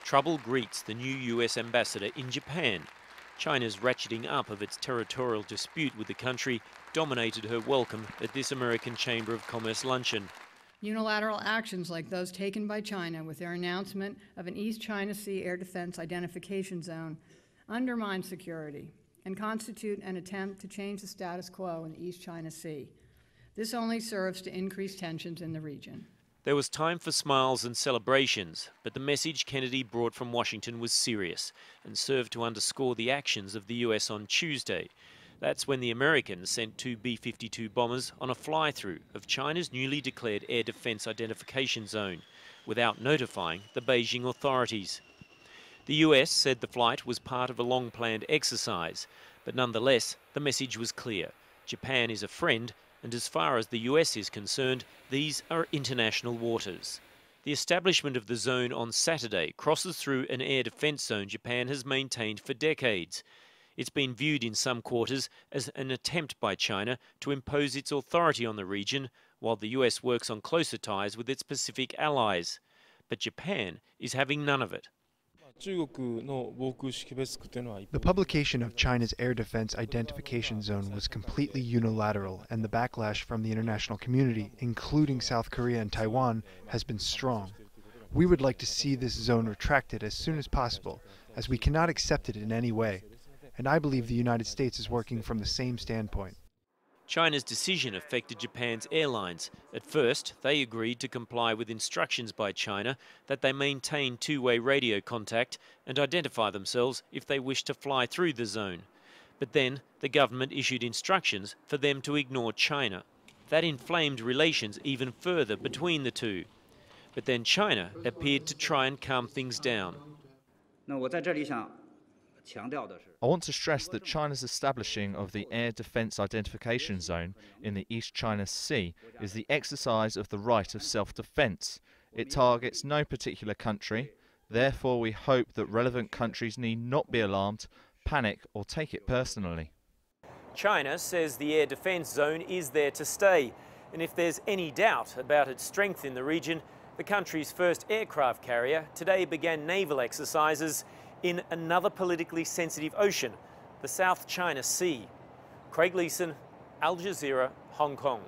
Trouble greets the new US ambassador in Japan. China's ratcheting up of its territorial dispute with the country dominated her welcome at this American Chamber of Commerce luncheon. Unilateral actions like those taken by China with their announcement of an East China Sea air defense identification zone undermine security and constitute an attempt to change the status quo in the East China Sea. This only serves to increase tensions in the region. There was time for smiles and celebrations, but the message Kennedy brought from Washington was serious and served to underscore the actions of the US on Tuesday. That's when the Americans sent 2 B-52 bombers on a fly-through of China's newly declared air defense identification zone without notifying the Beijing authorities. The US said the flight was part of a long-planned exercise, but nonetheless, the message was clear. Japan is a friend, and as far as the US is concerned, these are international waters. The establishment of the zone on Saturday crosses through an air defense zone Japan has maintained for decades. It's been viewed in some quarters as an attempt by China to impose its authority on the region, while the US works on closer ties with its Pacific allies. But Japan is having none of it. The publication of China's air defense identification zone was completely unilateral, and the backlash from the international community, including South Korea and Taiwan, has been strong. We would like to see this zone retracted as soon as possible, as we cannot accept it in any way. And I believe the United States is working from the same standpoint. China's decision affected Japan's airlines. At first, they agreed to comply with instructions by China that they maintain two-way radio contact and identify themselves if they wish to fly through the zone. But then, the government issued instructions for them to ignore China. That inflamed relations even further between the two. But then China appeared to try and calm things down. I want to stress that China's establishing of the Air Defense Identification Zone in the East China Sea is the exercise of the right of self-defense. It targets no particular country. Therefore, we hope that relevant countries need not be alarmed, panic, or take it personally. China says the air defense zone is there to stay, and if there's any doubt about its strength in the region, the country's first aircraft carrier today began naval exercises in another politically sensitive ocean, the South China Sea. Craig Leeson, Al Jazeera, Hong Kong.